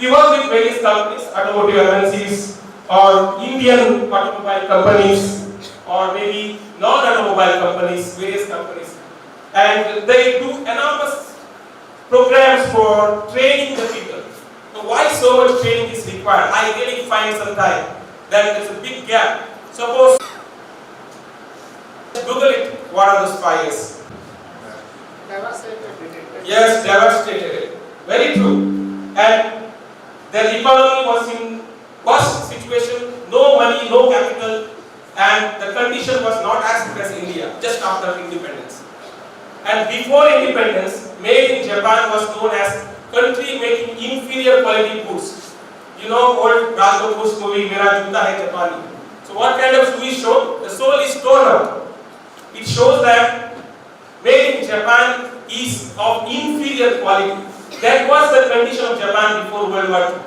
We work with various companies, automotive MNCs, or Indian automobile companies, or maybe non-automobile companies, various companies. And they do enormous programs for training the people. So why so much training is required? I really find sometimes that there's a big gap. Suppose, Google it, what are those fires? Yes, devastated. Very true. And their economy was in worst situation, no money, no capital, and the condition was not as good as India, just after independence. And before independence, made in Japan was known as country making inferior quality goods. You know old Raj Kapoor's movie, Mera Juta Hai Japani. So what kind of shoe is shown? The sole is torn out. It shows that made in Japan is of inferior quality. That was the condition of Japan before World War II.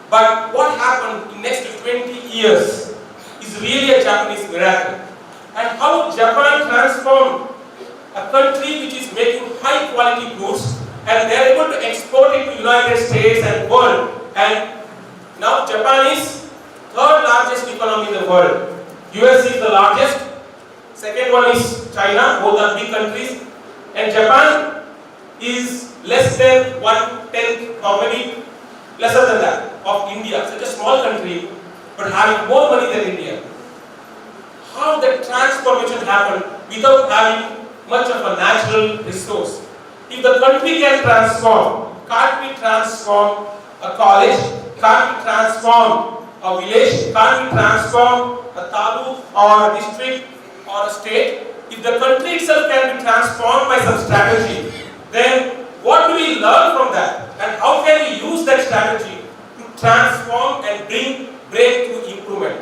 But what happened in next 20 years is really a Japanese miracle. And how Japan transformed a country which is making high quality goods, and they are able to export it to United States and world. And now Japan is third largest economy in the world. US is the largest, second one is China, both are big countries, and Japan is less than 1/10 or maybe lesser than that of India. Such a small country but having more money than India. How that transformation happened without having much of a natural resource? If the country can transform, can't we transform a college? Can't we transform a village? Can't we transform a taluk or a district or a state? If the country itself can be transformed by some strategy, then what do we learn from that? And how can we use that strategy to transform and bring breakthrough improvement?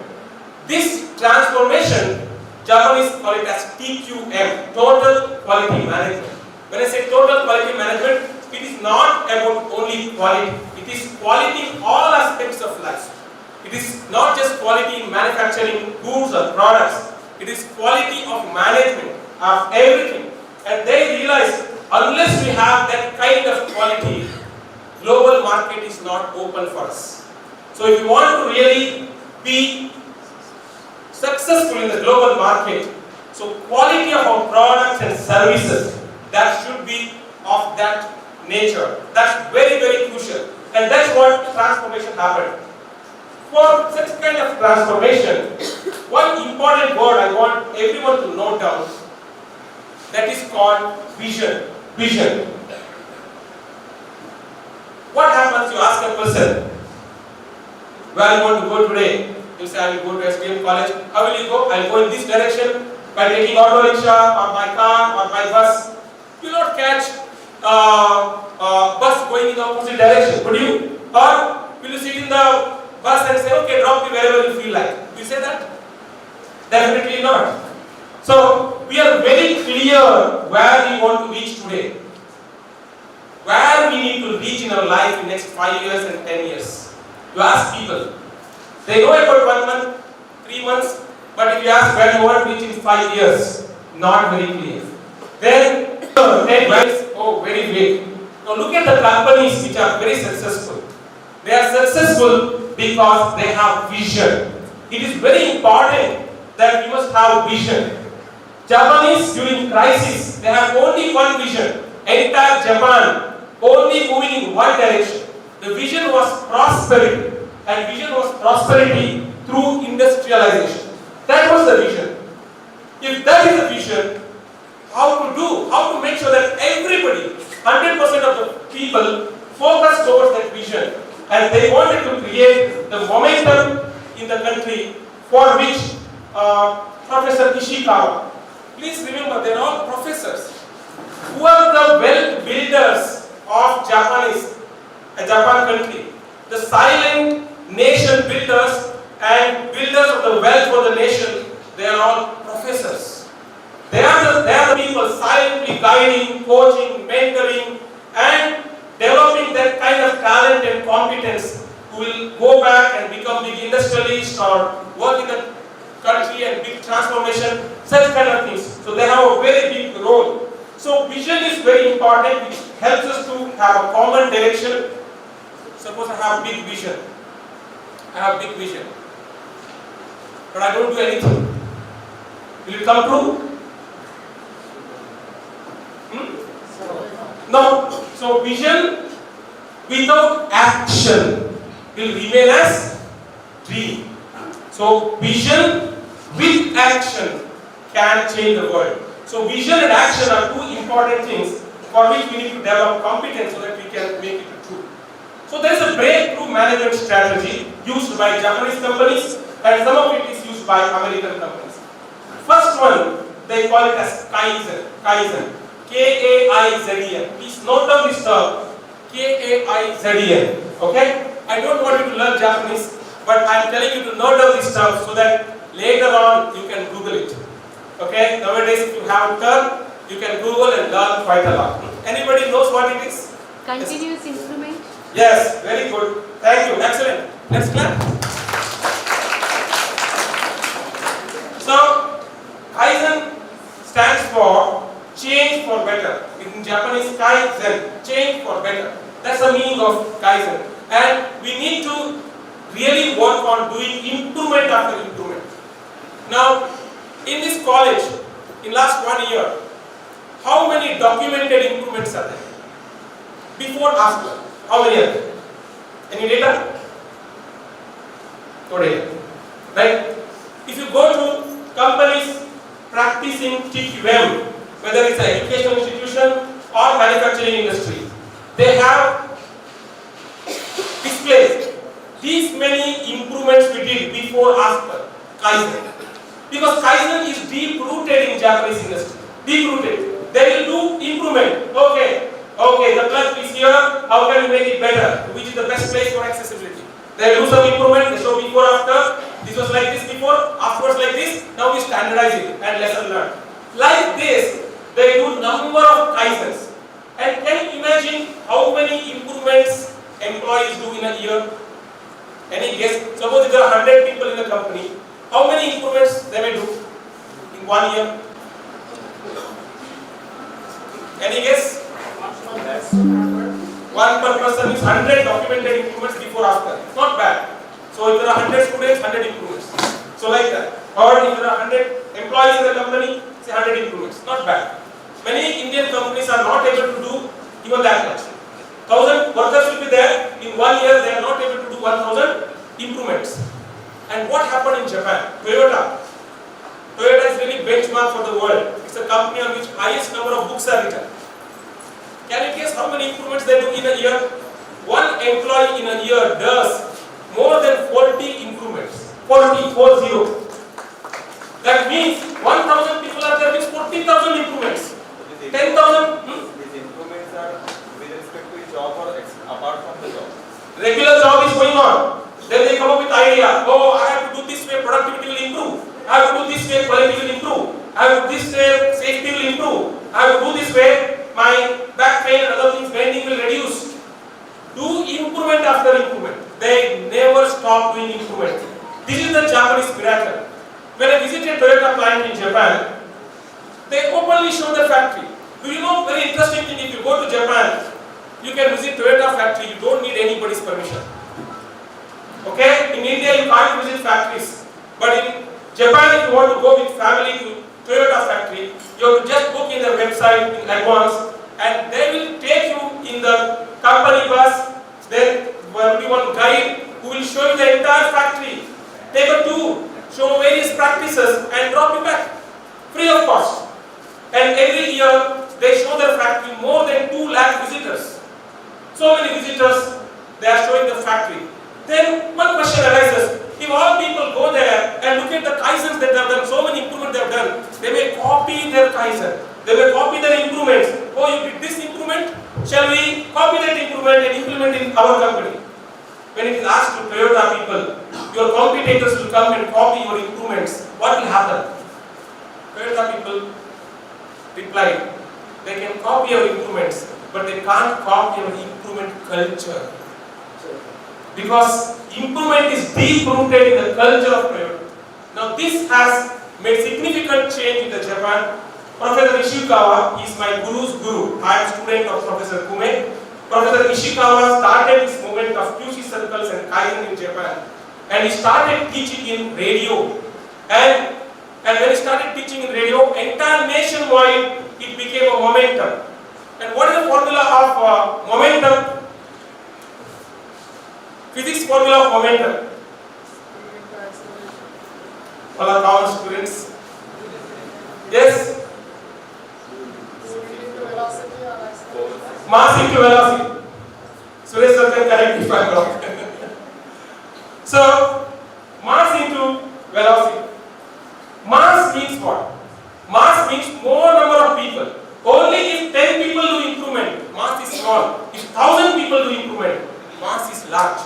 This transformation, Japanese call it as TQM, Total Quality Management. When I say Total Quality Management, it is not about only quality. It is quality in all aspects of life. It is not just quality in manufacturing goods or products. It is quality of management of everything. And they realize unless we have that kind of quality, global market is not open for us. So if you want to really be successful in the global market, so quality of our products and services, that should be of that nature. That's very, very crucial. And that's what transformation happened. For such kind of transformation, one important word I want everyone to note down, that is called vision. Vision. What happens? You ask a person, where you want to go today? You say, I will go to SPM college. How will you go? I will go in this direction by taking auto rickshaw or by car or by bus. You will not catch bus going in the opposite direction, would you? Or will you sit in the bus and say, okay, drop me wherever you feel like? Will you say that? Definitely not. So we are very clear where we want to reach today. Where we need to reach in our life in next 5 years and 10 years. You ask people. They know about 1 month, 3 months, but if you ask where you want to reach in 5 years, not very clear. Then, very big. Now look at the companies which are very successful. They are successful because they have vision. It is very important that we must have vision. Japanese during crisis, they have only one vision. Entire Japan only moving in one direction. The vision was prosperity. And vision was prosperity through industrialization. That was the vision. If that is the vision, how to make sure that everybody, 100% of the people focus towards that vision. And they wanted to create the momentum in the country for which Professor Ishikawa. Please remember, they are all professors. Who are the wealth builders of Japan country? The silent nation builders and builders of the wealth for the nation, they are all professors. They are the people silently guiding, coaching, mentoring, and developing that kind of talent and competence who will go back and become big industrialists or work in the country and big transformation, such kind of things. So they have a very big role. So vision is very important, which helps us to have a common direction. Suppose I have big vision. I have big vision. But I don't do anything. Will it come true? No. So vision without action will remain as dream. So vision with action can change the world. So vision and action are two important things for which we need to develop competence so that we can make it true. So there is a breakthrough management strategy used by Japanese companies and some of it is used by American companies. First one, they call it as Kaizen. Kaizen. K-A-I-Z-E-N. Please note down this term. K-A-I-Z-E-N. Okay? I don't want you to learn Japanese, but I am telling you to note down this term so that later on you can Google it. Okay? Nowadays if you have a term, you can Google and learn quite a lot. Anybody knows what it is? Continuous improvement. Yes, very good. Thank you. Excellent. Let's clap. So, Kaizen stands for change for better. In Japanese, Kaizen, change for better. That's the meaning of Kaizen. And we need to really work on doing improvement after improvement. Now, in this college, in last 1 year, how many documented improvements are there? Before, after. How many are there? Any data? No data. Right? If you go to companies practicing TQM, whether it's an educational institution or manufacturing industry, they have displayed these many improvements we did before, after Kaizen. Because Kaizen is deep rooted in Japanese industry. Deep rooted. They will do improvement. Okay, the plug is here. How can we make it better? Which is the best place for accessibility? They will do some improvement. They show before, after. This was like this before, afterwards like this. Now we standardize it and lesson learned. Like this, they do number of Kaizens. And can you imagine how many improvements employees do in a year? Any guess? Suppose there are 100 people in the company. How many improvements they may do in 1 year? Any guess? One per person is 100 documented improvements before, after. Not bad. So if there are 100 students, 100 improvements. So like that. Or if there are 100 employees in the company, say 100 improvements. Not bad. Many Indian companies are not able to do even that much. 1,000 workers will be there. In 1 year, they are not able to do 1,000 improvements. And what happened in Japan? Toyota. Toyota is really benchmark for the world. It's a company on which highest number of books are written. Can you guess how many improvements they do in a year? One employee in a year does more than 40 improvements. 40. That means 1,000 people are there with 40,000 improvements. 10,000. These improvements are with respect to a job or apart from the job? Regular job is going on. Then they come up with idea. Oh, I have to do this way, productivity will improve. I have to do this way, quality will improve. I have to do this way, safety will improve. I have to do this way, my back pain and other things, bending will reduce. Do improvement after improvement. They never stop doing improvement. This is the Japanese miracle. When I visited Toyota plant in Japan, they openly show the factory. Do you know, very interesting thing, if you go to Japan, you can visit Toyota factory, you don't need anybody's permission. Okay? In India, you can't visit factories. But in Japan, if you want to go with family to Toyota factory, you have to just book in their website in advance and they will take you in the company bus. Then will be one guide who will show you the entire factory. Take a tour, show various practices and drop you back. Free of cost. And every year they show their factory more than 2 lakh visitors. So many visitors, they are showing the factory. Then one question arises. If all people go there and look at the Kaizens that they have done, so many improvements they have done, they may copy their Kaizen. They may copy their improvements. Oh, you did this improvement? Shall we copy that improvement and implement in our company? When it is asked to Toyota people, your competitors will come and copy your improvements. What will happen? Toyota people replied, they can copy your improvements, but they can't copy your improvement culture. Because improvement is deep rooted in the culture of Toyota. Now this has made significant change in the Japan. Professor Ishikawa is my guru's guru. I am student of Professor Kume. Professor Ishikawa started this movement movement of QC circles and Kaizen in Japan. And he started teaching in radio. And when he started teaching in radio, entire nationwide, it became a momentum. And what is the formula of momentum? Physics formula of momentum. All our common students. Yes? Mass into velocity. Suresh sir can correct me if I am wrong. So, mass into velocity. Mass means what? Mass means more number of people. Only if 10 people do improvement, mass is small. If 1,000 people do improvement, mass is large.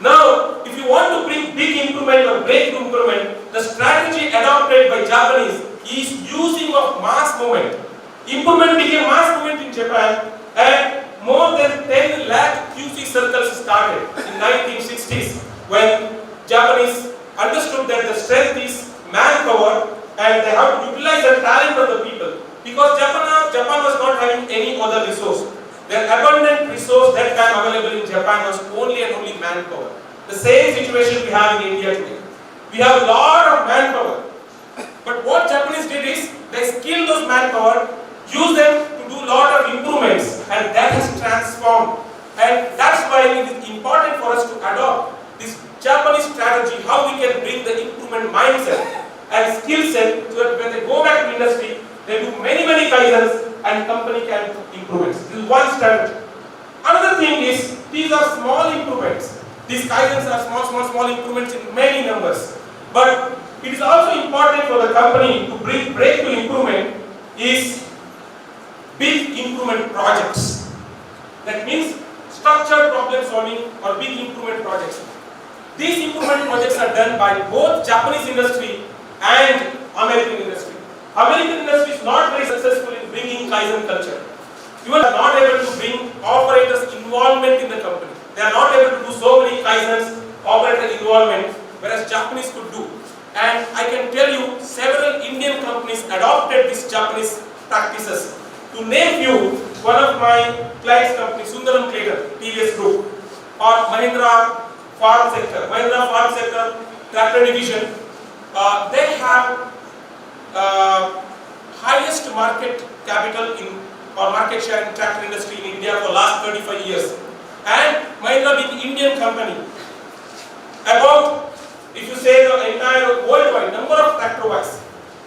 Now, if you want to bring big improvement or breakthrough improvement, the strategy adopted by Japanese is using of mass movement. Improvement became mass movement in Japan, and more than 10 lakh QC circles started in 1960s when Japanese understood that the strength is manpower and they have to utilize the talent of the people, because Japan was not having any other resource. The abundant resource that time available in Japan was only and only manpower. The same situation we have in India today. We have a lot of manpower. But what Japanese did is, they skilled those manpower, use them to do a lot of improvements, and that has transformed. And that's why it is important for us to adopt this Japanese strategy, how we can bring the improvement mindset and skill set, so that when they go back to industry, they do many kaizens and company can do improvements. This is one strategy. Another thing is, these are small improvements. These kaizens are small improvements in many numbers. But it is also important for the company to bring breakthrough improvement is big improvement projects. That means structured problem solving or big improvement projects. These improvement projects are done by both Japanese industry and American industry. American industry is not very successful in bringing Kaizen culture. Even are not able to bring operators' involvement in the company. They are not able to do so many Kaizens, operator involvement, whereas Japanese could do. And I can tell you, several Indian companies adopted these Japanese practices. To name few, one of my clients' companies, Sundaram Clayton, TVS Group, or Mahindra Farm Sector, Tractor Division, they have highest market capital in or market share in tractor industry in India for last 35 years. And Mahindra being Indian company, about, if you say the entire worldwide number of tractor wise,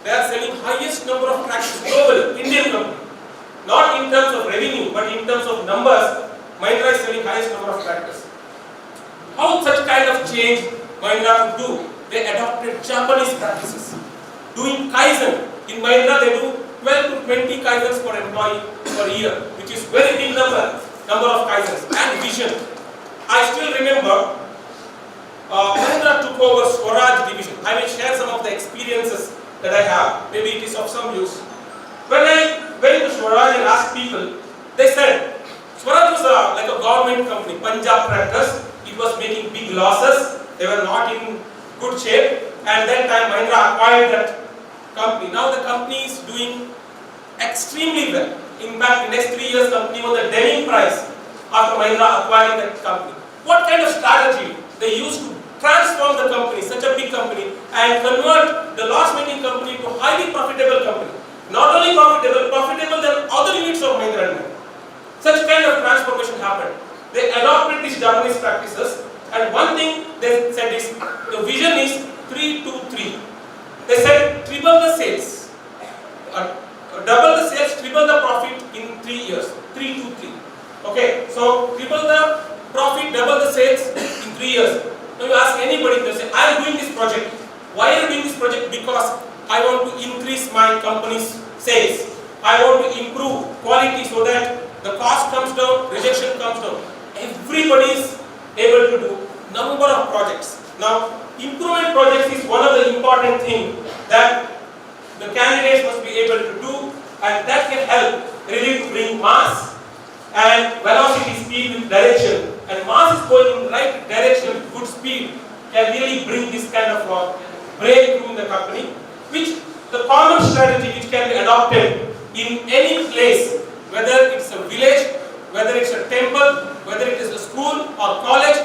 they are selling highest number of tractors globally, Indian company. Not in terms of revenue, but in terms of numbers, Mahindra is selling highest number of tractors. How such kind of change Mahindra could do? They adopted Japanese practices. Doing Kaizen. In Mahindra they do 12 to 20 Kaizens per employee per year, which is very big number of Kaizens. And vision. I still remember Mahindra took over Swaraj division. I will share some of the experiences that I have. Maybe it is of some use. When I went to Swaraj and asked people, they said Swaraj was like a government company, Punjab Tractors. It was making big losses. They were not in good shape. And that time Mahindra acquired that company. Now the company is doing extremely well. In fact, in the next 3 years, company won the Deming Prize after Mahindra acquiring that company. What kind of strategy they used to transform the company, such a big company, and convert the loss-making company to highly profitable company. Not only profitable than other units of Mahindra and Mahindra. Such kind of transformation happened. They adopted these Japanese practices, and one thing they said is, the vision is 3-2-3. They said triple the sales, double the sales, triple the profit in 3 years. 3-2-3. Okay, so triple the profit, double the sales in 3 years. Now you ask anybody, they say, I am doing this project. Why are you doing this project? Because I want to increase my company's sales. I want to improve quality so that the cost comes down, rejection comes down. Everybody is able to do number of projects. Now, improvement projects is one of the important things that the candidates must be able to do, and that can help really to bring mass and velocity, speed with direction. And mass is going in right direction, good speed, can really bring this kind of breakthrough in the company, which the common strategy which can be adopted in any place, whether it's a village, whether it's a temple, whether it is a school or college,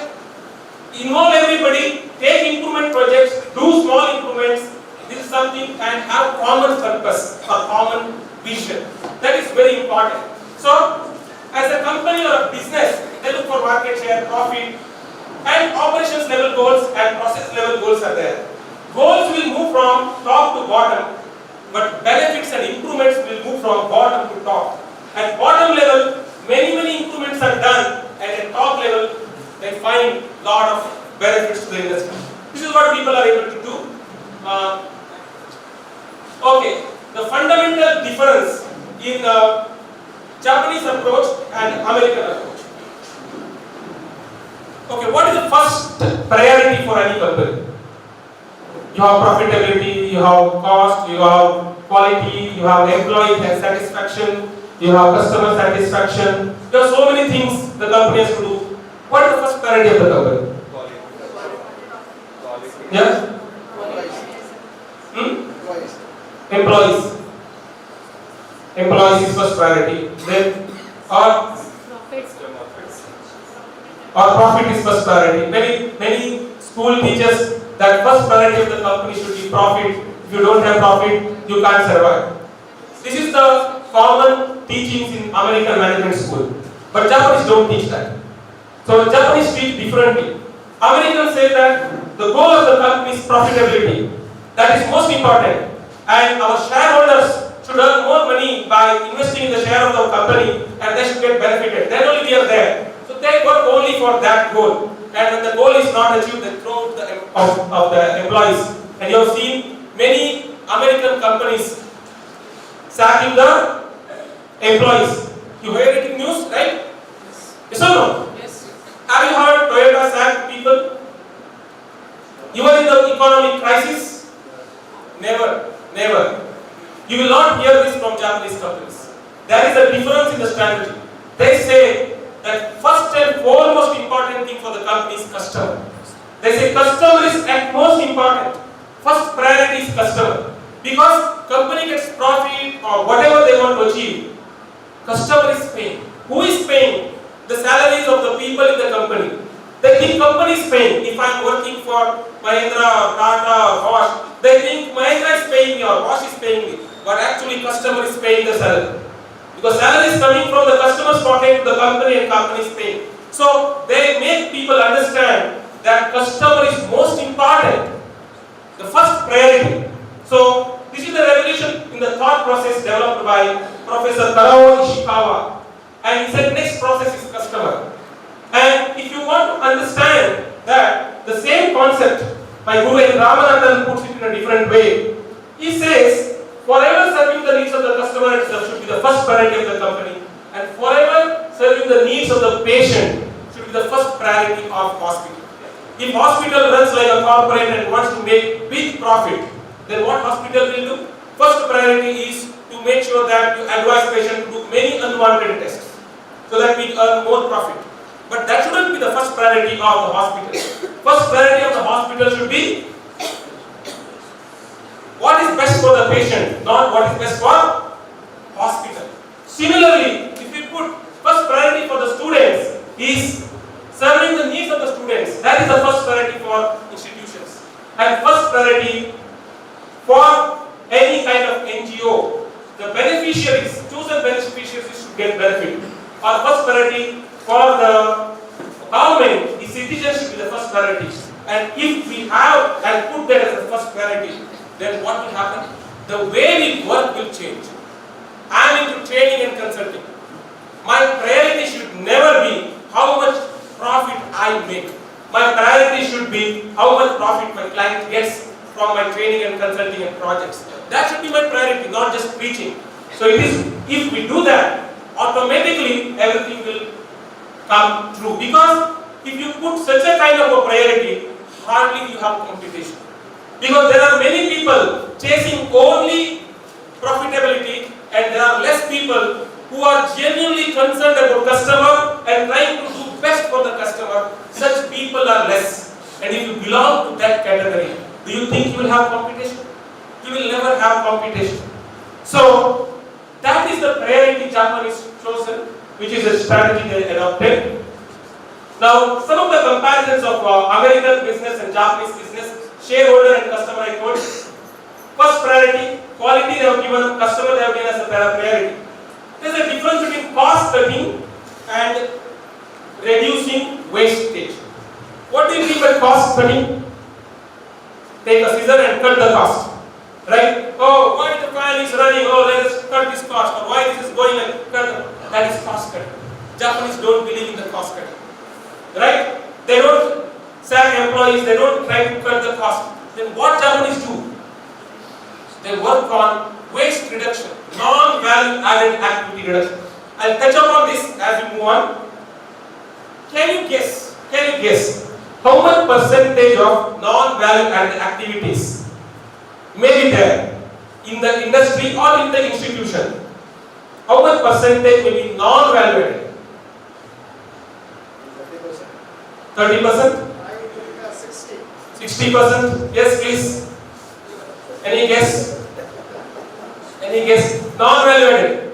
involve everybody, take improvement projects, do small improvements. This is something and have common purpose or common vision. That is very important. So, as a company or a business, they look for market share, profit, and operations level goals and process level goals are there. Goals will move from top to bottom, but benefits and improvements will move from bottom to top. At bottom level, many improvements are done, and at top level, they find lot of benefits to the industry. This is what people are able to do. Okay, the fundamental difference in Japanese approach and American approach. Okay, what is the first priority for any company? You have profitability, you have cost, you have quality, you have employee satisfaction, you have customer satisfaction. There are so many things the company has to do. What is the first priority of the company? Quality. Yeah? Employees. Employees is first priority. Then profit is first priority. Many school teachers that first priority of the company should be profit. If you don't have profit, you can't survive. This is the common teachings in American management school. But Japanese don't teach that. So Japanese teach differently. Americans say that the goal of the company is profitability. That is most important. And our shareholders should earn more money by investing in the share of the company, and they should get benefited. Then only we are there. So they work only for that goal. And when the goal is not achieved, they throw of the employees. And you have seen many American companies sacking the employees. You heard it in news, right? Yes or no? Yes. Have you heard Toyota sack people? Even in the economic crisis? Never. You will not hear this from Japanese companies. There is a difference in the strategy. They say that first and foremost important thing for the company is customer. They say customer is at most important. First priority is customer. Because company gets profit or whatever they want to achieve, customer is paying. Who is paying? The salaries of the people in the company. They think company is paying. If I am working for Mahindra or Tata or Bosch, they think Mahindra is paying me or Bosch is paying me. But actually customer is paying the salary. Because salary is coming from the customer's pocket to the company and company is paying. So they make people understand that customer is most important. The first priority. So this is the revolution in the thought process developed by Professor Karao Ishikawa. And he said next process is customer. And if you want to understand that the same concept, my Guru N. Ramanathan puts it in a different way. He says, forever serving the needs of the customer itself should be the first priority of the company, and forever serving the needs of the patient should be the first priority of hospital. If hospital runs like a corporate and wants to make big profit, then what hospital will do? First priority is to make sure that you advise patient to do many unwanted tests, so that we earn more profit. But that shouldn't be the first priority of the hospital. First priority of the hospital should be what is best for the patient, not what is best for hospital. Similarly, if we put first priority for the students is serving the needs of the students, that is the first priority for institutions. And first priority for any kind of NGO, the beneficiaries, chosen beneficiaries should get benefit. Or first priority for the government, the citizens should be the first priority. And if we have and put that as the first priority, then what will happen? The way we work will change. I am into training and consulting. My priority should never be how much profit I make. My priority should be how much profit my client gets from my training and consulting and projects. That should be my priority, not just preaching. So it is, if we do that, automatically everything will come true. Because if you put such a kind of a priority, hardly you have competition. Because there are many people chasing only profitability, and there are less people who are genuinely concerned about customer and trying to do best for the customer. Such people are less. And if you belong to that category, do you think you will have competition? You will never have competition. So that is the priority Japan is chosen, which is a strategy they adopted. Now, some of the comparisons of American business and Japanese business, shareholder and customer I told. First priority, quality they have given, customer they have given as a priority. There is a difference between cost cutting and reducing wastage. What do you mean by cost cutting? Take a scissor and cut the cost. Right? Oh, why the fan is running? Oh, let us cut this cost. Or why this is going and cut? That is cost cutting. Japanese don't believe in the cost cutting. Right? They don't sack employees, they don't try to cut the cost. Then what Japanese do? They work on waste reduction, non-value added activity reduction. I'll touch upon this as we move on. Can you guess how much percentage of non-value added activities may be there in the industry or in the institution? How much percentage may be non-value added? 30%? 60%? Yes, please. Any guess? Non-value added,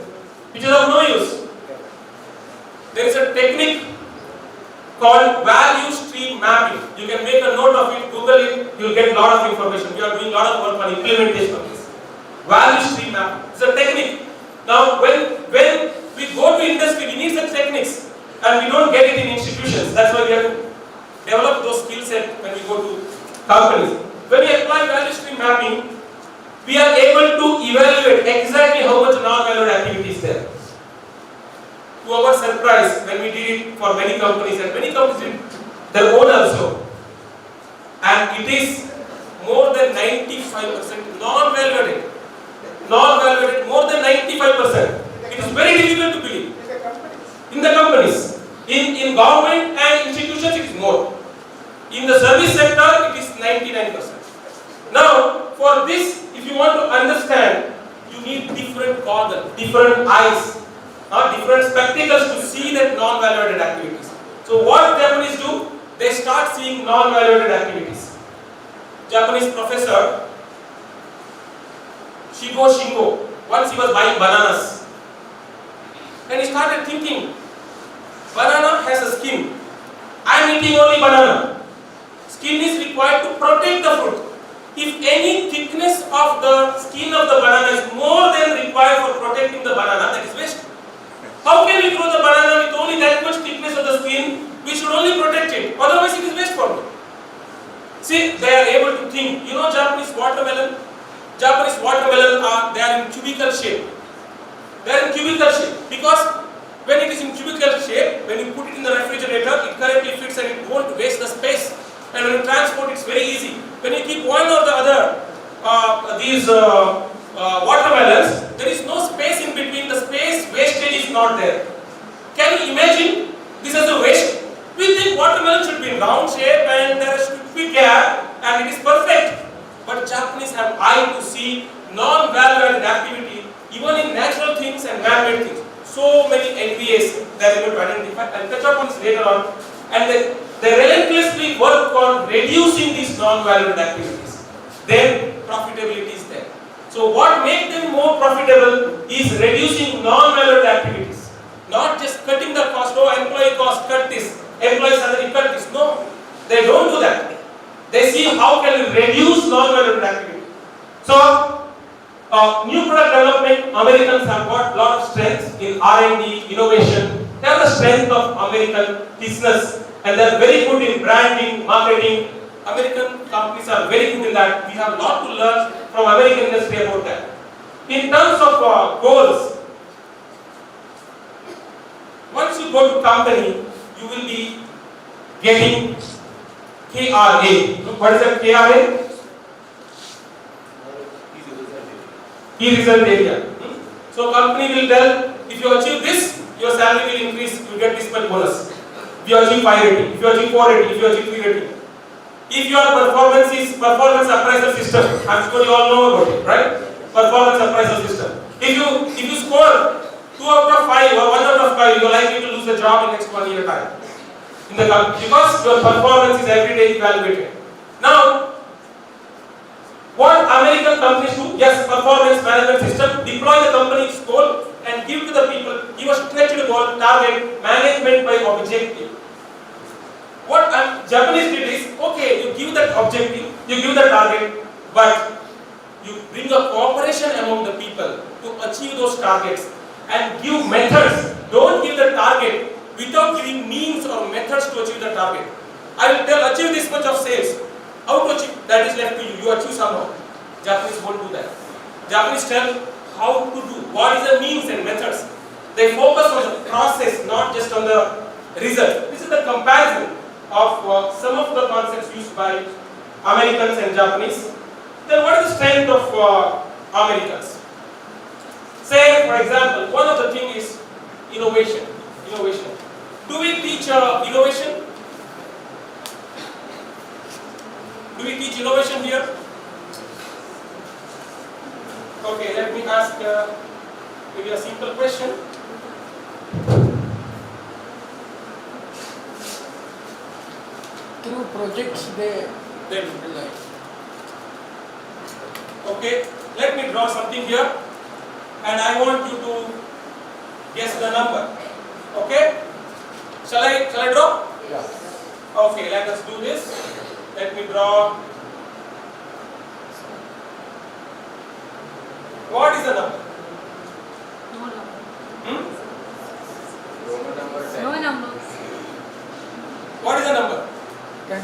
which is of no use. There is a technique called value stream mapping. You can make a note of it, Google it, you will get a lot of information. We are doing a lot of work on implementation of this. Value stream mapping. It's a technique. Now, when we go to industry, we need such techniques, and we don't get it in institutions. That's why we have to develop those skill sets when we go to companies. When we apply value stream mapping, we are able to evaluate exactly how much non-value activity is there. To our surprise, when we did it for many companies, and many companies did their own also, and it is more than 95% non-value added. Non-value added, more than 95%. It is very difficult to believe. In the companies. In government and institutions, it is more. In the service sector, it is 99%. Now, for this, if you want to understand, you need different goggles, different eyes, different spectacles to see that non-value added activities. So what Japanese do? They start seeing non-value added activities. Japanese professor Shigo Shingo, once he was buying bananas, and he started thinking, banana has a skin. I am eating only banana. Skin is required to protect the fruit. If any thickness of the skin of the banana is more than required for protecting the banana, that is waste. How can we grow the banana with only that much thickness of the skin? We should only protect it. Otherwise, it is waste for me. See, they are able to think. You know Japanese watermelon? Japanese watermelon they are in cubical shape. They are in cubical shape because when it is in cubical shape, when you put it in the refrigerator, it correctly fits and it won't waste the space. And when you transport, it's very easy. When you keep one or the other, these watermelons, there is no space in between. The space wastage is not there. Can you imagine this as a waste? We think watermelon should be in round shape and there should be gap and it is perfect. But Japanese have eye to see non-value added activity even in natural things and man-made things. So many NVAs they are able to identify. I'll touch upon this later on. And they relentlessly work on reducing these non-valued activities. Then profitability is there. So what makes them more profitable is reducing non-valued activities. Not just cutting the cost, employee cost, cut this, employee salary, cut this. No, they don't do that. They see how can we reduce non-valued activity. So, new product development, Americans have got a lot of strength in R&D, innovation. They have the strength of American business and they are very good in branding, marketing. American companies are very good in that. We have a lot to learn from American industry about that. In terms of goals, once you go to company, you will be getting KRA. What is that KRA? Key result area. So company will tell, if you achieve this, your salary will increase, you get this much bonus. If you achieve 5 rating, if you achieve 4 rating, if you achieve 3 rating. If your performance is performance appraisal system, I'm sure you all know about it, right? Performance appraisal system. If you score 2 out of 5 or 1 out of 5, you are likely to lose the job in next 1 year time. In the company, because your performance is every day evaluated. Now, what American companies do? Yes, performance management system, deploy the company's goal and give to the people, give a stretched goal, target, management by objective. What Japanese did is, okay, you give that objective, you give the target, but you bring a cooperation among the people to achieve those targets and give methods. Don't give the target without giving means or methods to achieve the target. I will tell, achieve this much of sales. How to achieve? That is left to you. You achieve somehow. Japanese won't do that. Japanese tell how to do. What is the means and methods? They focus on the process, not just on the result. This is the comparison of some of the concepts used by Americans and Japanese. Then what is the strength of Americans? Say, for example, one of the things is innovation. Innovation. Do we teach innovation? Do we teach innovation here? Okay, let me ask maybe a simple question. Through projects they Then, realize. okay, let me draw something here, and I want you to guess the number. Okay? Shall I draw? Yeah. Okay, let us do this. Let me draw. What is the number? No number. Hmm? Roman number 10. No number. What is the number? Can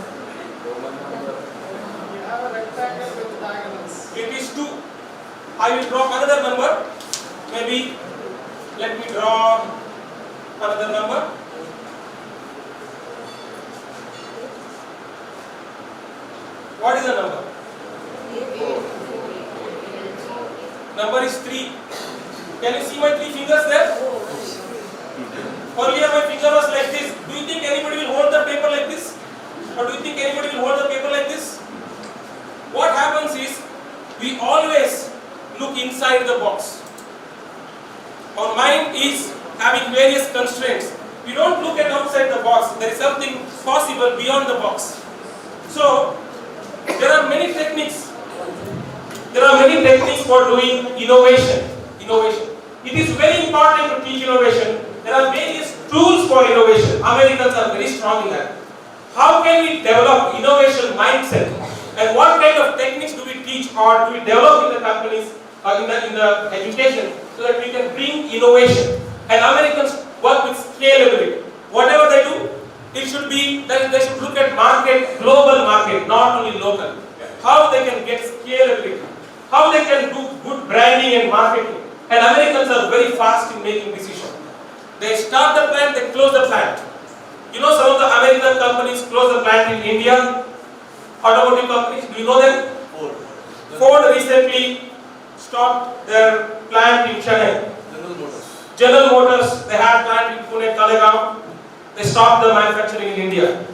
Roman number. you have a rectangle with diagonals? It is 2. I will draw another number. Maybe let me draw another number. What is the number? Number is 3. Can you see my 3 fingers there? Earlier my finger was like this. Do you think anybody will hold the paper like this? Or do you think anybody will hold the paper like this? What happens is, we always look inside the box. Our mind is having various constraints. We don't look at outside the box. There is something possible beyond the box. So, there are many techniques. There are many techniques for doing innovation. It is very important to teach innovation. There are various tools for innovation. Americans are very strong in that. How can we develop innovation mindset? And what kind of techniques do we teach or do we develop in the companies or in the education so that we can bring innovation? And Americans work with scalability. Whatever they do, it should be that they should look at market, global market, not only local. How they can get scalability, how they can do good branding and marketing. And Americans are very fast in making decisions. They start the plant, they close the plant. You know, some of the American companies close the plant in India. Automotive companies, do you know them? Ford recently stopped their plant in Chennai. General Motors, they had plant in Pune, Talegaon. They stopped the manufacturing in India.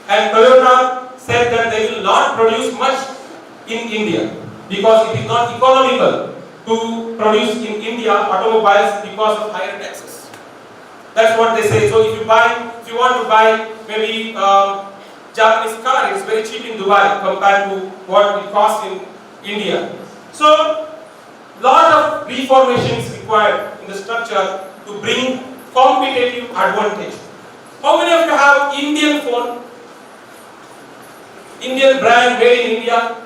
And Toyota said that they will not produce much in India because it is not economical to produce in India automobiles because of higher taxes. That's what they say. So if you want to buy maybe Japanese car, it's very cheap in Dubai compared to what it costs in India. So lot of reformation is required in the structure to bring competitive advantage. How many of you have Indian phone? Indian brand made in India?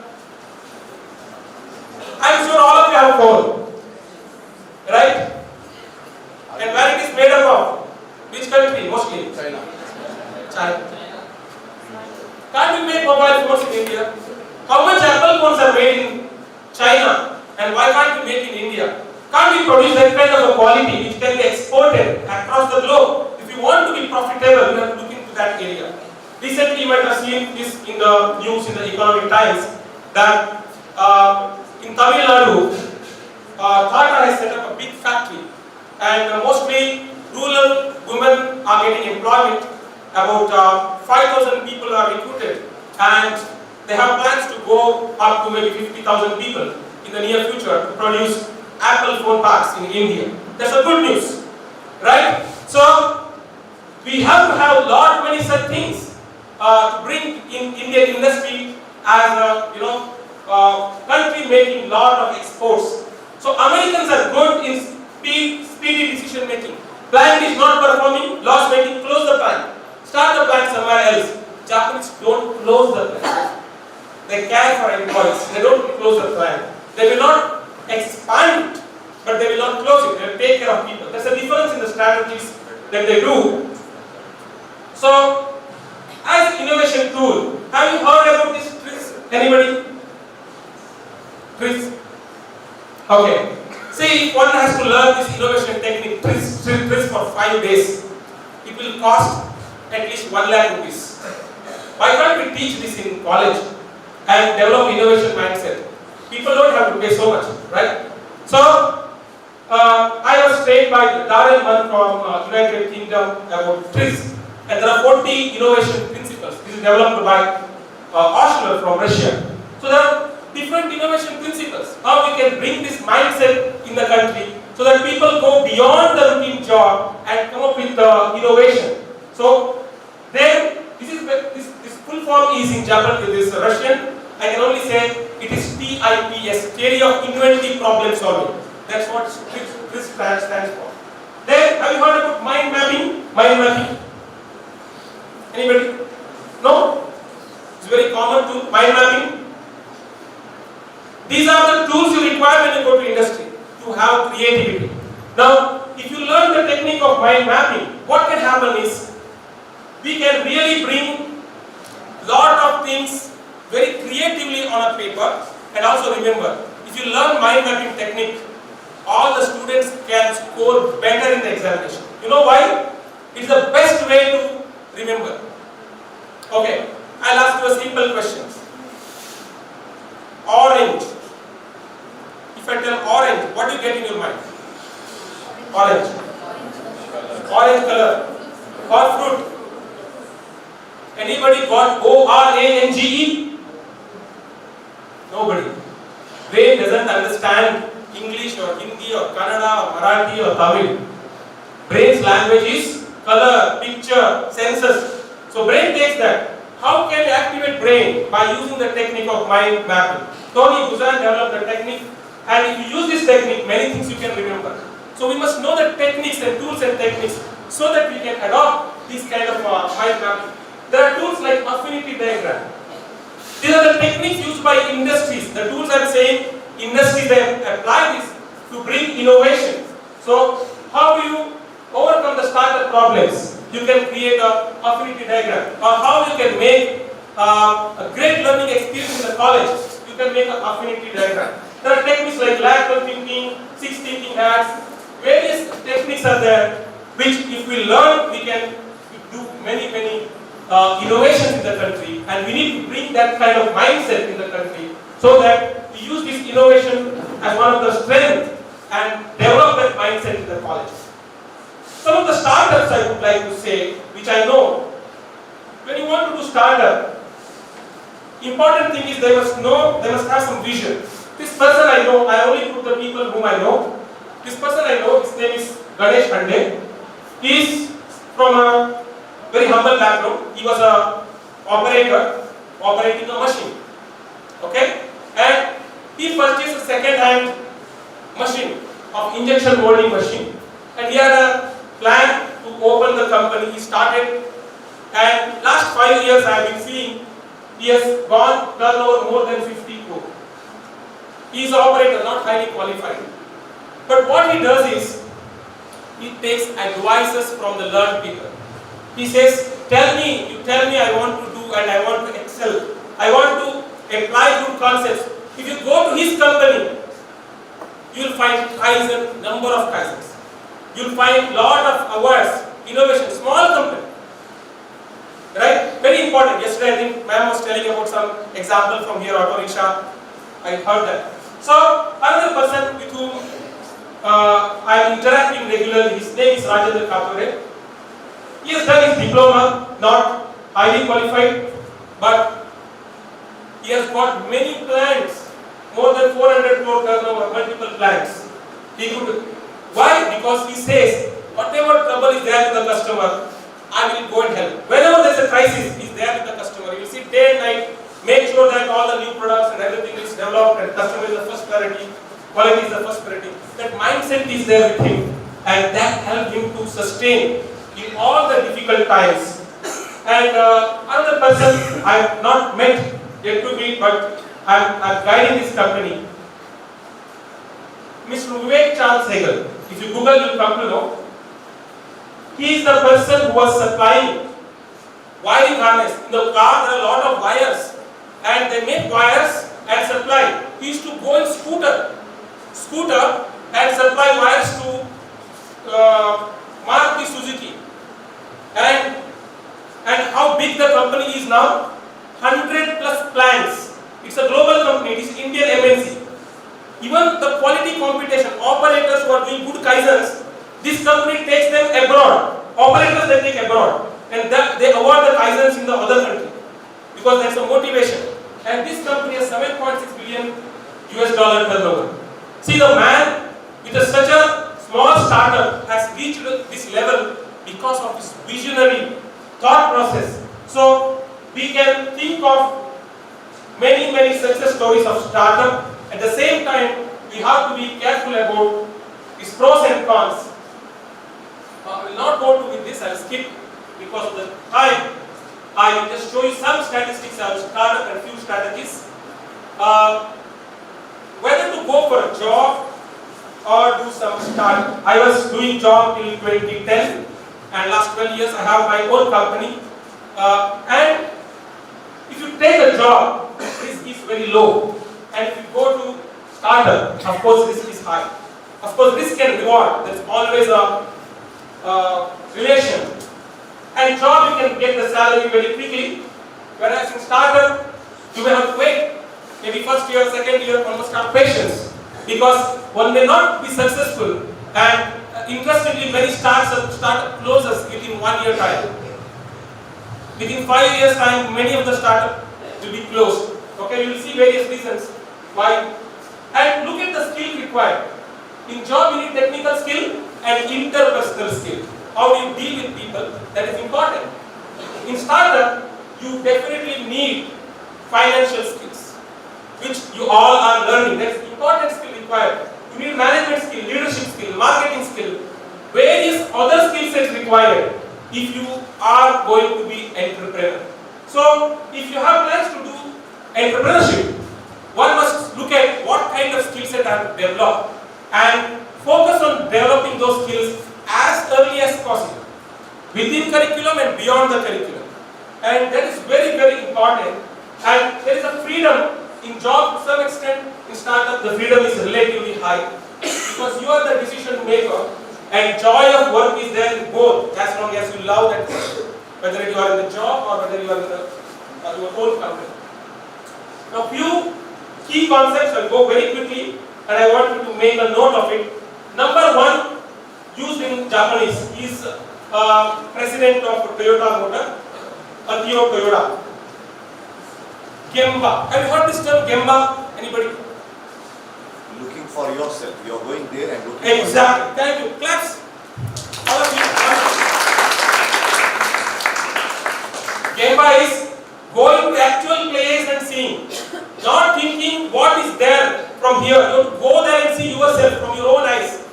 I'm sure all of you have phone, right? And where it is made up of? Which country mostly? China. China. Can't we make mobile phones in India? How much Apple phones are made in China? And why can't we make in India? Can't we produce that kind of a quality which can be exported across the globe? If you want to be profitable, you have to look into that area. Recently, you might have seen this in the news in the Economic Times that in Tamil Nadu, Tata has set up a big factory, and mostly rural women are getting employment. About 5,000 people are recruited, and they have plans to go up to maybe 50,000 people in the near future to produce Apple phone parts in India. That's a good news, right? So we have to have many such things to bring in Indian industry as a country making lot of exports. So Americans are good in speedy decision making. Plant is not performing, loss making, close the plant. start the plant somewhere else. Japanese don't close the plant. They care for employees. They don't close the plant. They will not expand it, but they will not close it. They will take care of people. There's a difference in the strategies that they do. So, as innovation tool, have you heard about this TRIZ? Anybody? TRIZ? Okay. See, if one has to learn this innovation technique, TRIZ for 5 days, it will cost at least 1 lakh rupees. Why can't we teach this in college and develop innovation mindset? People don't have to pay so much, right? So, I was trained by Darren Munn from United Kingdom about TRIZ, and there are 40 innovation principles. This is developed by Osler from Russia. So there are different innovation principles. How we can bring this mindset in the country so that people go beyond the routine job and come up with innovation. So then this full form is in Japan. This Russian. I can only say it is TIPS, Theory of Inventive Problem Solving. That's what this stands for. Then have you heard about mind mapping? Mind mapping. Anybody? No? It's very common to mind mapping. These are the tools you require when you go to industry to have creativity. Now, if you learn the technique of mind mapping, what can happen is we can really bring lot of things very creatively on a paper. And also remember, if you learn mind mapping technique, all the students can score better in the examination. You know why? It's the best way to remember. Okay, I'll ask you a simple question. Orange. If I tell orange, what do you get in your mind? Orange. Orange color. Or fruit. Anybody got ORANGE? Nobody. Brain doesn't understand English or Hindi or Kannada or Marathi or Tamil. Brain's language is color, picture, senses. So brain takes that. How can you activate brain? By using the technique of mind mapping. Tony Buzan developed the technique, and if you use this technique, many things you can remember. So we must know the techniques and tools and techniques so that we can adopt this kind of mind mapping. There are tools like affinity diagram. These are the techniques used by industries. The tools I'm saying, industries they apply this to bring innovation. So how do you overcome the startup problems? You can create a affinity diagram. Or how you can make a great learning experience in the college. You can make an affinity diagram. There are techniques like lateral thinking, six thinking hats. Various techniques are there which if we learn, we can do many innovations in the country, and we need to bring that kind of mindset in the country so that we use this innovation as one of the strengths and develop that mindset in the college. Some of the startups I would like to say, which I know, when you want to do startup, important thing is they must have some vision. This person I know, I only put the people whom I know. This person I know, his name is Ganesh Hande. He is from a very humble background. He was a operator operating a machine. Okay? And he purchased a second-hand machine of injection molding machine. And he had a plan to open the company. He started, and last 5 years I have been seeing he has gone turnover more than 50 crore. He is an operator, not highly qualified. But what he does is, he takes advices from the learned people. He says, you tell me I want to do and I want to excel. I want to apply good concepts. If you go to his company, you will find Kaizen, number of Kaizens. You will find lot of awards, innovation, small company. Right? Very important. Yesterday I think ma'am was telling about some example from here, auto rickshaw. I heard that. So, another person with whom I am interacting regularly, his name is Rajendra Kature. He has done his diploma, not highly qualified, but he has got many plants, more than 400 crore turnover, multiple plants. He could. Why? Because he says, whatever trouble is there with the customer, I will go and help. Whenever there is a crisis, he is there with the customer. He will sit day and night, make sure that all the new products and everything is developed and customer is the first priority, quality is the first priority. That mindset is there with him, and that helped him to sustain in all the difficult times. And another person I have not met yet to meet, but I'm guiding this company. Mr. Vivek Charles Hegel. If you Google, you'll come to know. He is the person who was supplying wiring harness. In the car, there are a lot of wires, and they make wires and supply. He used to go in scooter and supply wires to Maruti Suzuki. And how big the company is now? 100 plus plants. It's a global company. It is Indian MNC. Even the quality competition, operators who are doing good kaizens, this company takes them abroad. Operators they take abroad, and they award the kaizens in the other country because that's a motivation. And this company has 7.6 billion US dollar turnover. See, the man with such a small startup has reached this level because of his visionary thought process. So we can think of many success stories of startup. At the same time, we have to be careful about its pros and cons. I will not go with this. I will skip because of the time. I will just show you some statistics of startup and few strategies. Whether to go for a job or do some startup. I was doing job till 2010, and last 12 years I have my own company. And if you take a job, risk is very low. And if you go to startup, of course risk is high. Of course risk and reward, there is always a relation. And job you can get the salary very quickly, whereas in startup you may have to wait. Maybe first year, second year, one must have patience, because one may not be successful. And interestingly, many startup closes within 1 year time. Within 5 years time, many of the startup will be closed. Okay, you will see various reasons why. And look at the skill required. In job, you need technical skill and interpersonal skill. How do you deal with people? That is important. In startup, you definitely need financial skills, which you all are learning. That's important skill required. You need management skill, leadership skill, marketing skill, various other skill sets required if you are going to be entrepreneur. So, if you have plans to do entrepreneurship, one must look at what kind of skill set I have developed and focus on developing those skills as early as possible, within curriculum and beyond the curriculum. And that is very important. And there is a freedom in job to some extent. In startup, the freedom is relatively high because you are the decision maker, and joy of work is there in both, as long as you love that work, whether you are in the job or whether you are in your own company. Now, few key concepts. I'll go very quickly, and I want you to make a note of it. Number one, used in Japanese, is president of Toyota Motor, Akio Toyoda. Gemba. Have you heard this term, Gemba? Anybody? Looking for yourself. You are going there and looking Exactly. Thank you. Claps. All of you. Gemba is going to the actual place and seeing, not thinking what is there from here. You have to go there and see yourself from your own eyes.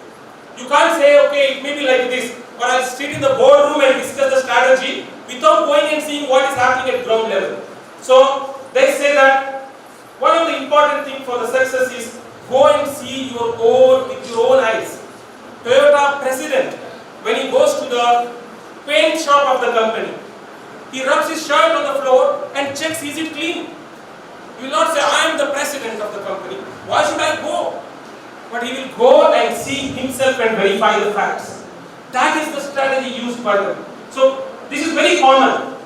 You can't say, okay, it may be like this, or I'll sit in the boardroom and discuss the strategy without going and seeing what is happening at ground level. So they say that one of the important things for the success is go and see your own with your own eyes. Toyota president, when he goes to the paint shop of the company, he rubs his shirt on the floor and checks, is it clean? He will not say, I am the president of the company. Why should I go? But he will go and see himself and verify the facts. That is the strategy used by them. So this is very common.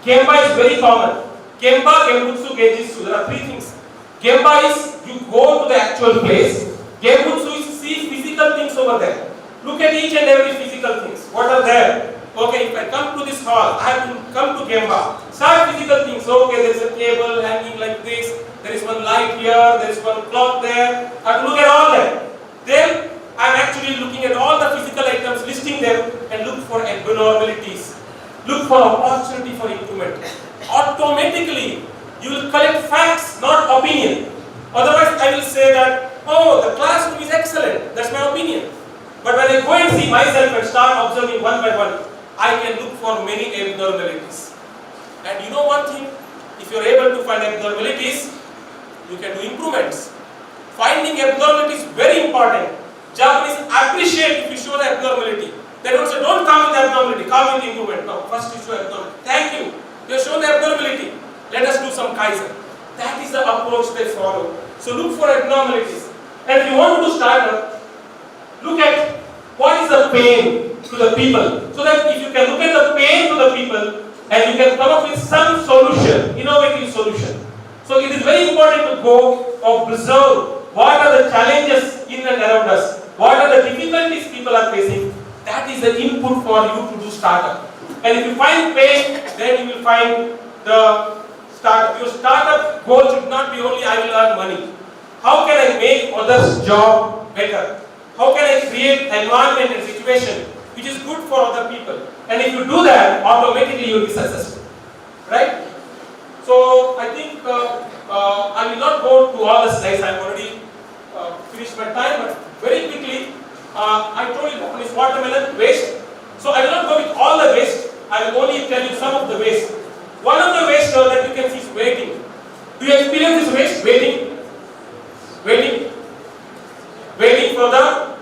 Gemba is very common. Gemba, Gembutsu, Genjitsu. There are three things. Gemba is you go to the actual place. Gembutsu is see physical things over there. Look at each and every physical things. What are there? Okay, if I come to this hall, I have to come to Gemba. Start physical things. Okay, there is a cable hanging like this. There is one light here. There is one clock there. I have to look at all that. Then I am actually looking at all the physical items, listing them, and look for abnormalities. Look for opportunity for improvement. Automatically, you will collect facts, not opinion. Otherwise, I will say that, oh, the classroom is excellent. That's my opinion. But when I go and see myself and start observing one by one, I can look for many abnormalities. And you know one thing, if you are able to find abnormalities, you can do improvements. Finding abnormalities is very important. Japanese appreciate if you show the abnormality. They don't say, don't come with abnormality, come with improvement. No, first you show abnormality. Thank you. You have shown the abnormality. Let us do some kaizen. That is the approach they follow. So look for abnormalities. And if you want to do startup, look at what is the pain to the people. So that if you can look at the pain to the people and you can come up with some solution, innovative solution. So it is very important to go observe what are the challenges in and around us, what are the difficulties people are facing. That is the input for you to do startup. And if you find pain, then you will find the startup. Your startup goal should not be only I will earn money. How can I make others' job better? How can I create environment and situation which is good for other people? And if you do that, automatically you will be successful. Right? So I think I will not go to all the slides. I have already finished my time, but very quickly, I told you Japanese watermelon waste. So I will not go with all the waste. I will only tell you some of the waste. One of the waste that you can see is waiting. Do you experience this waste? Waiting. Waiting for the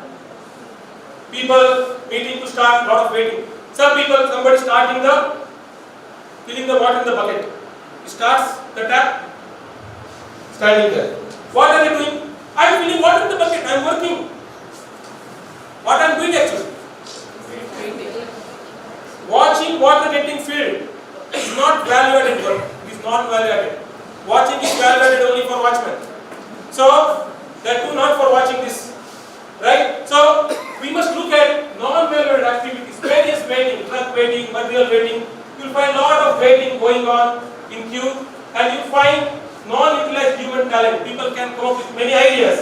people meeting to start, lot of waiting. Somebody starting filling the water in the bucket. He starts the tap, standing there. What are they doing? I am filling water in the bucket, I am working. What I am doing actually? Watching water getting filled is not value added work. It is not value added. Watching is value added only for watchmen. So, that too not for watching this. Right? So, we must look at non-value added activities, various waiting, truck waiting, material waiting. You will find a lot of waiting going on in queue, and you find non-utilized human talent. People can come up with many ideas.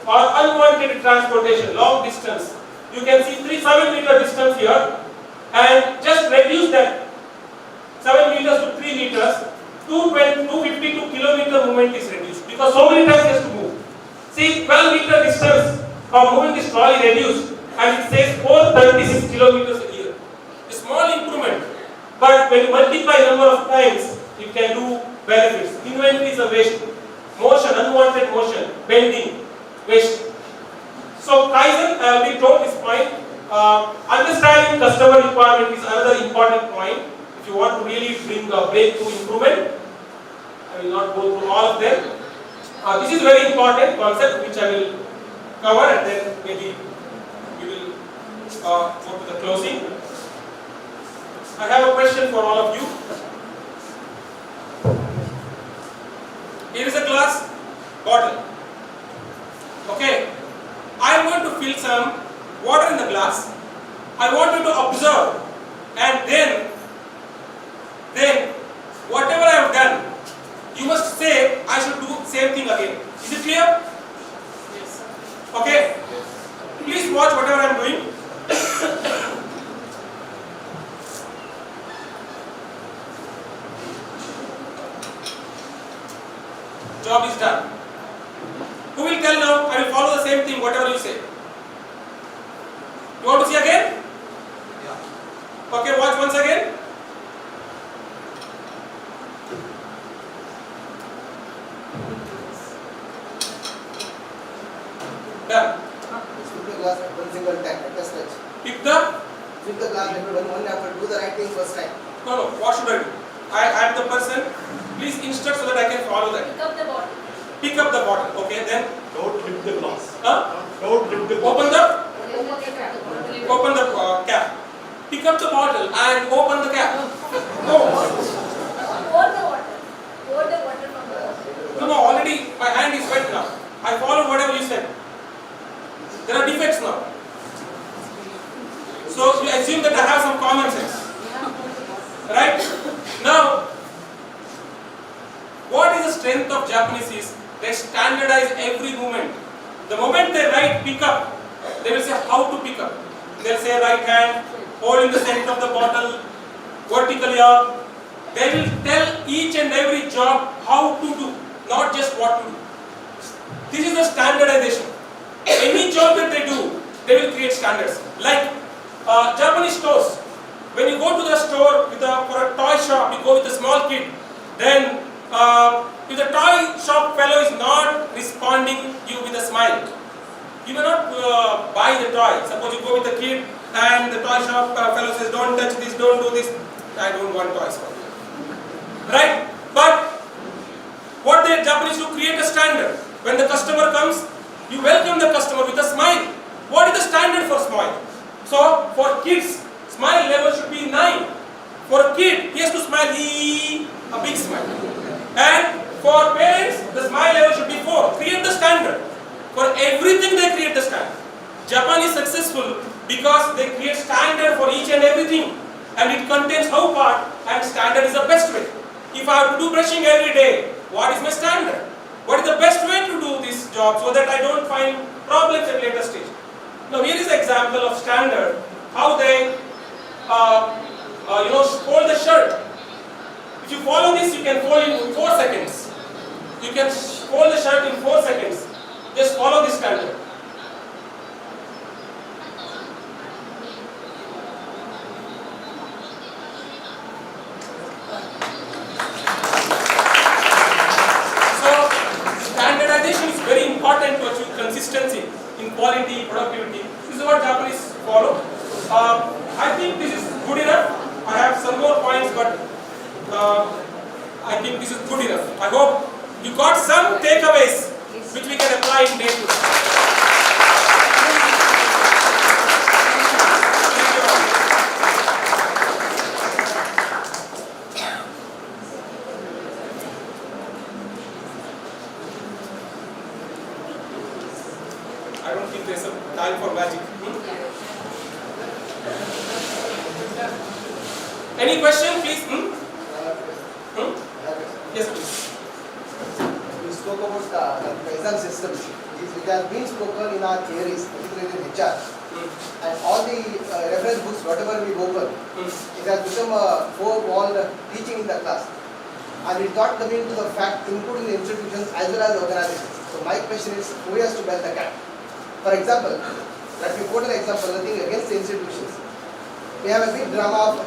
Or unwanted transportation, long distance. You can see 7 meter distance here, and just reduce that 7 meters to 3 meters, 252 kilometer movement is reduced because so many times he has to move. See, 12 meter distance of moving this trolley reduced, and it says 436 kilometers a year. A small improvement, but when you multiply number of times, you can do benefits. Inventory is a waste. Motion, unwanted motion, bending, waste. So Kaizen, I already told this point. Understanding customer requirement is another important point. If you want to really bring a breakthrough improvement, I will not go through all of them. This is very important concept which I will cover, and then maybe we will go to the closing. I have a question for all of you. Here is a glass bottle. Okay, I am going to fill some water in the glass. I want you to observe, and then whatever I have done, you must say I should do same thing again. Is it clear? Yes, sir. Okay. Please watch whatever I am doing. Job is done. Who will tell now? I will follow the same thing, whatever you say. You want to see again? Yeah. Okay, watch once again. Done. Fill the glass at one single time, at a stretch. Pick the. Fill the glass at one after, do the right thing first time. No. What should I do? I am the person. Please instruct so that I can follow that. Pick up the bottle. Pick up the bottle. Okay, then. Don't lift the glass. Huh? Don't lift the glass. Open the. Open the cap. Open the cap. Pick up the bottle and open the cap. No. Pour the water. Pour the water from the bottle. No. Already my hand is wet now. I followed whatever you said. There are defects now. So you assume that I have some common sense. Right? Now, what is the strength of Japanese is they standardize every movement. The moment they write pick up, they will say how to pick up. They'll say right hand, hold in the center of the bottle, vertically up. They will tell each and every job how to do, not just what to do. This is the standardization. Any job that they do, they will create standards. Like Japanese stores, when you go to the store for a toy shop, you go with a small kid, then if the toy shop fellow is not responding you with a smile, you may not buy the toy. Suppose you go with a kid and the toy shop fellow says, don't touch this, don't do this, I don't want toys for you. Right? But what the Japanese do, create a standard. When the customer comes, you welcome the customer with a smile. What is the standard for smile? So for kids, smile level should be 9. For a kid, he has to smile, a big smile. And for parents, the smile level should be 4. Create the standard. For everything they create the standard. Japan is successful because they create standard for each and everything. And it contains how part, and standard is the best way. If I have to do brushing every day, what is my standard? What is the best way to do this job so that I don't find problems at later stage? Now here is an example of standard, how they fold the shirt. If you follow this, you can fold in 4 seconds. You can fold the shirt in 4 seconds. Just follow this standard. Standardization is very important to achieve consistency in quality, productivity. This is what Japanese follow. I think this is good enough. I have some more points, but I think this is good enough. I hope you got some takeaways which we can apply in day to day. I don't think there's a time for magic. Any question, please? Yes, please. We spoke about the exam systems. It has been spoken in our theories, particularly in HR. And all the reference books, whatever we open, it has become a four-walled teaching in the class. And it's not coming to the fact, including the institutions as well as the organizations. So my question is, who has to bear the gap? For example, let me quote an example, nothing against the institutions. We have a big drama of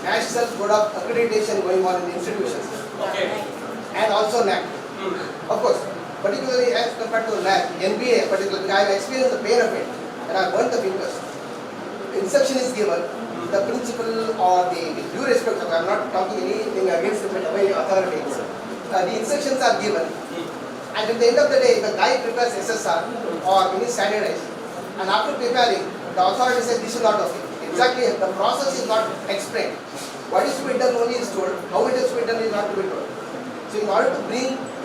National Board of Accreditation going on in the institutions. Okay. And also NAC. Of course, particularly as compared to NAC, NBA particularly, I have experienced the pain of it and I have burnt the fingers. Instruction is given, the principal or the due respect, I am not talking anything against the authorities. The instructions are given. And at the end of the day, the guy prepares SSR or mini standardized, and after preparing, the authority says this is not okay. Exactly, the process is not explained. What is to be done only is told, how it is to be done is not to be told. So in order to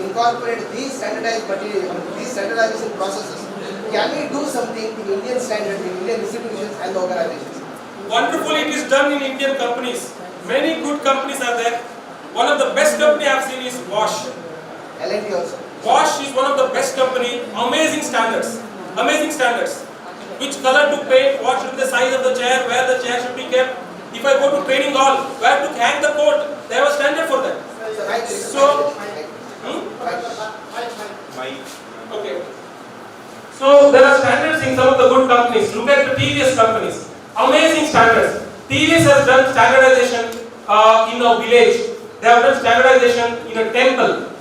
incorporate these standardized material, these standardization processes, can we do something in Indian standards, in Indian institutions and organizations? Wonderfully, it is done in Indian companies. Many good companies are there. One of the best company I have seen is Bosch. L&T also. Bosch is one of the best company. Amazing standards. Amazing standards. Which color to paint, what should be the size of the chair, where the chair should be kept. If I go to training hall, where to hang the coat, they have a standard for that. Okay. So there are standards in some of the good companies. Look at the TVS companies. Amazing standards. TVS has done standardization in a village. They have done standardization in a temple.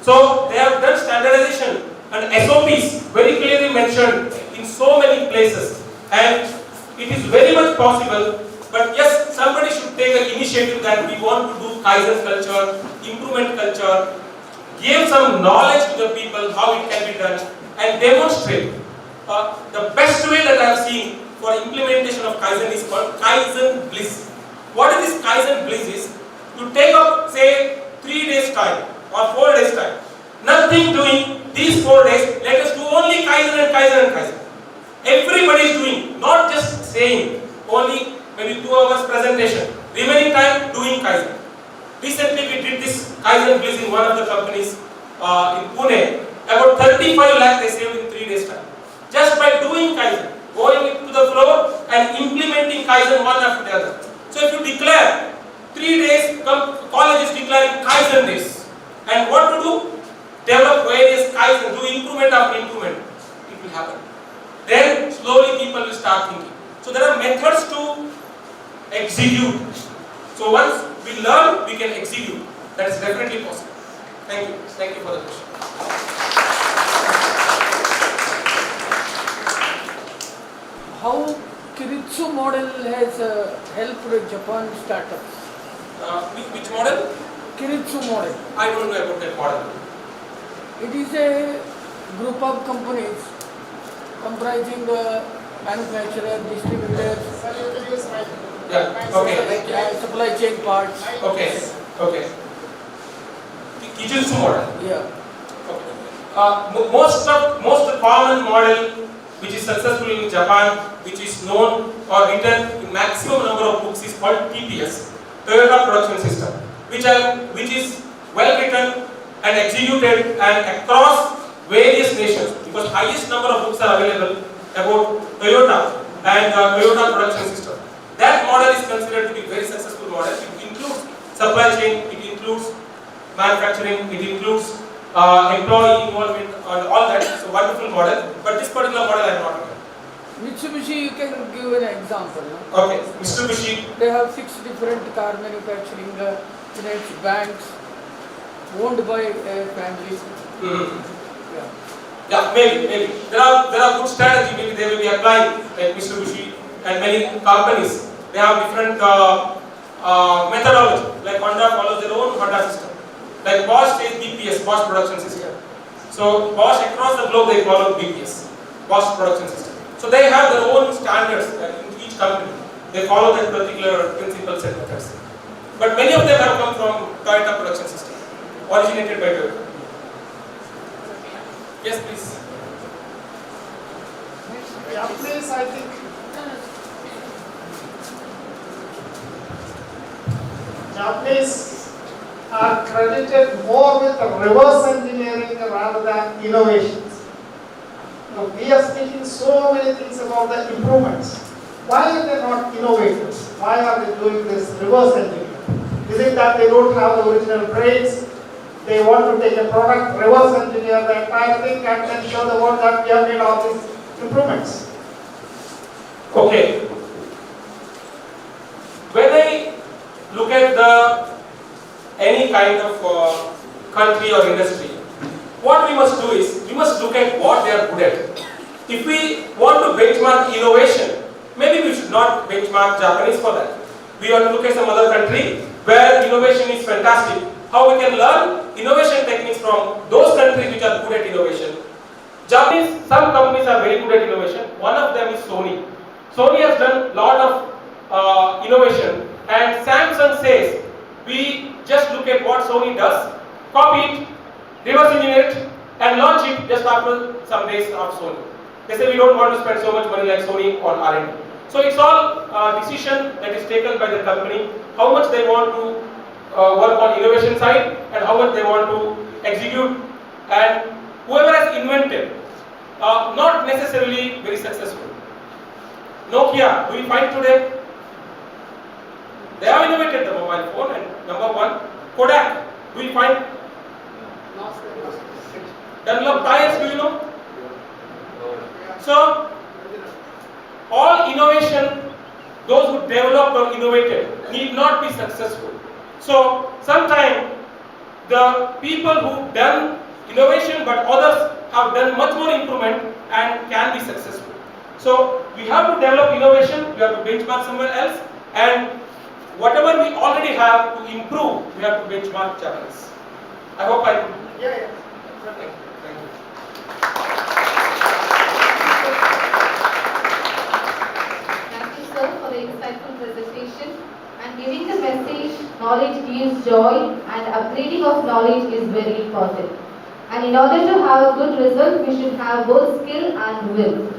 So they have done standardization and SOPs very clearly mentioned in so many places. And it is very much possible. But yes, somebody should take an initiative that we want to do Kaizen culture, improvement culture, give some knowledge to the people how it can be done and demonstrate. The best way that I have seen for implementation of Kaizen is called Kaizen Bliss. What is this Kaizen Bliss is? To take up say 3 days time or 4 days time. Nothing doing these 4 days, let us do only Kaizen and Kaizen and Kaizen. Everybody is doing, not just saying, only maybe 2 hours presentation. Remaining time doing Kaizen. Recently we did this Kaizen Bliss in one of the companies in Pune. About 35 lakh they saved in 3 days time. Just by doing Kaizen, going to the floor and implementing Kaizen one after the other. So if you declare 3 days, college is declaring Kaizen days. And what to do? Develop various Kaizen, do improvement after improvement. It will happen. Then slowly people will start thinking. So there are methods to execute. So once we learn, we can execute. That is definitely possible. Thank you. Thank you for the question. How Kiritsu model has helped Japan startups? Which model? Kiritsu model. I don't know about that model. It is a group of companies comprising manufacturers, distributors, Yeah. Okay. supply chain parts. Okay. Okay. Kijutsu model. Yeah. Okay. Most common model which is successful in Japan, which is known or written in maximum number of books, is called TPS, Toyota Production System, which is well written and executed and across various nations, because highest number of books are available about Toyota and Toyota Production System. That model is considered to be very successful model. It includes supply chain, it includes manufacturing, it includes employee involvement and all that. It's a wonderful model, but this particular model I am not aware. Mitsubishi, you can give an example. No? Okay, Mitsubishi. They have 6 different car manufacturing units, banks, owned by a family. Yeah. Yeah, maybe. There are good strategy. Maybe they will be applying, like Mitsubishi and many companies. They have different methodology. Like Honda follows their own Honda system. Like Bosch says BPS, Bosch Production System. So Bosch across the globe they follow BPS, Bosch Production System. So they have their own standards in each company. They follow that particular principles and methods. But many of them have come from Toyota Production System, originated by Toyota. Yes, please. Japanese, I think, Japanese are credited more with reverse engineering rather than innovations. Now, we are speaking so many things about the improvements. Why are they not innovators? Why are they doing this reverse engineering? Is it that they don't have the original brains? They want to take a product, reverse engineer the entire thing, and then show the world that we have made all these improvements. Okay. When I look at any kind of country or industry, what we must do is we must look at what they are good at. If we want to benchmark innovation, maybe we should not benchmark Japanese for that. We have to look at some other country where innovation is fantastic. How we can learn innovation techniques from those countries which are good at innovation. Japanese, some companies are very good at innovation. One of them is Sony. Sony has done a lot of innovation, and Samsung says, we just look at what Sony does, copy it, reverse engineer it, and launch it just after some days of Sony. They say we don't want to spend so much money like Sony on R&D. So it's all a decision that is taken by the company, how much they want to work on innovation side and how much they want to execute, and whoever has invented, not necessarily very successful. Nokia, do we find today? They have innovated the mobile phone, and number one. Kodak, do we find? Dunlop tires, do you know? So, all innovation, those who developed or innovated, need not be successful. So, sometimes the people who done innovation but others have done much more improvement and can be successful. So, we have to develop innovation, we have to benchmark somewhere else, and whatever we already have to improve, we have to benchmark Japanese. I hope I could. Yeah. Thank you. Thank you, sir, for the insightful presentation and giving the message, knowledge gives joy and upgrading of knowledge is very important. And in order to have a good result, we should have both skill and will.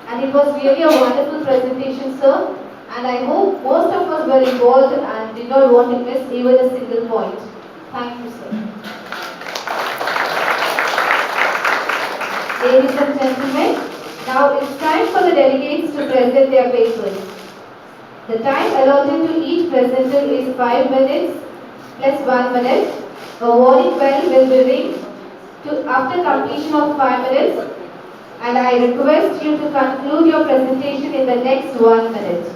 And it was really a wonderful presentation, sir. And I hope most of us were involved and did not want to miss even a single point. Thank you, sir. Ladies and gentlemen, now it's time for the delegates to present their papers. The time allotted to each presenter is 5 minutes plus 1 minute. A warning bell will be ring after completion of 5 minutes, and I request you to conclude your presentation in the next 1 minute.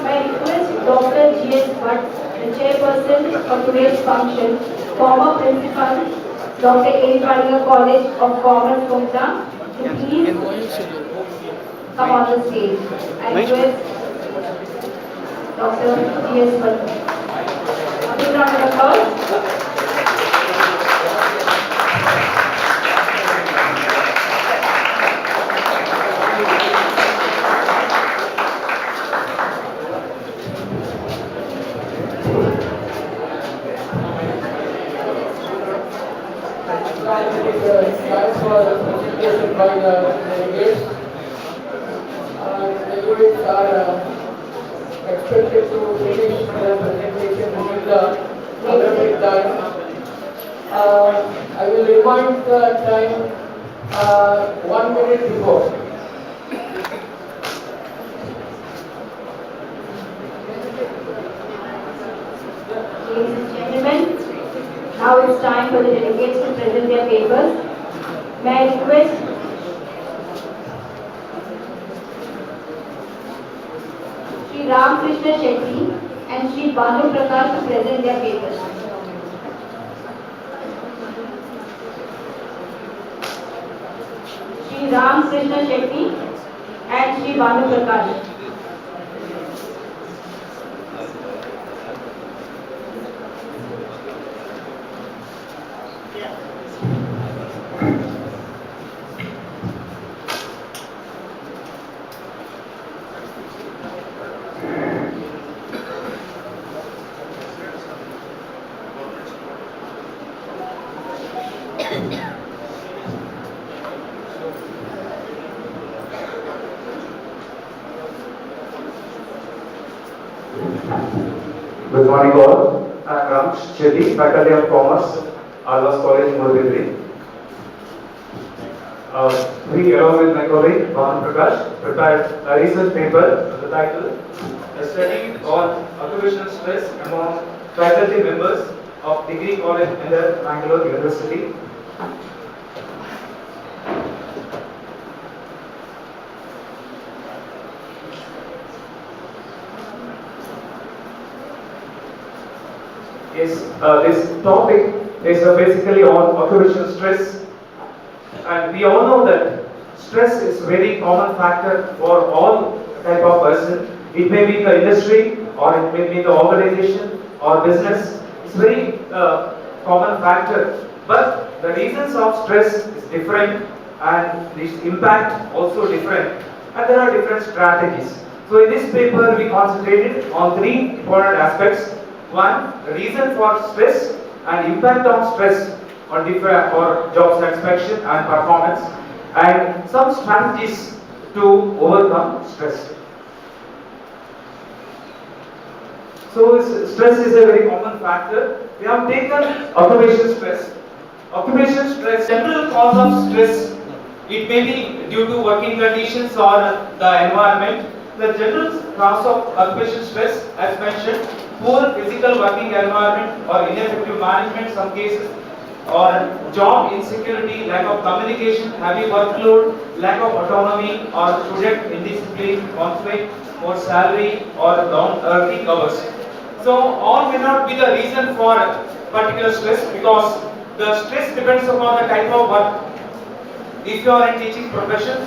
May I request Dr. G.S. Bhatt, the chairperson of today's function, former principal, Dr. A. Padiga College of Commerce, Kumta, to please come on the stage. I request Dr. G.S. Bhatt. A big round of applause. Thanks for the presentation by the delegates. Delegates are expected to finish their presentation within the allotted time. I will remind the time 1 minute before. Ladies and gentlemen, now it's time for the delegates to present their papers. May I request Sri Ramakrishna Shetty and Sri Bhanu Prakash to present their papers. Sri Ramakrishna Shetty and Sri Bhanu Prakash. Good morning all. I am Ramesh Chetty, Faculty of Commerce, Alvas College, Murudebri. We, along with my colleague Bhanu Prakash, prepared a research paper with the title "A Study on Occupational Stress Among Faculty Members of Degree College under Bangalore University." Yes, this topic is basically on occupational stress, and we all know that stress is very common factor for all type of person. It may be in the industry or it may be in the organization or business. It's very common factor, but the reasons of stress is different and its impact also different, and there are different strategies. So in this paper we concentrated on 3 important aspects. One, the reason for stress and impact of stress on different or job satisfaction and performance, and some strategies to overcome stress. So stress is a very common factor. We have taken occupational stress. Occupational stress, general cause of stress, it may be due to working conditions or the environment. The general cause of occupational stress, as mentioned, poor physical working environment or ineffective management in some cases, or job insecurity, lack of communication, heavy workload, lack of autonomy, or project indiscipline, conflict, more salary, or long peak hours. So all may not be the reason for particular stress, because the stress depends upon the type of work. If you are in teaching profession,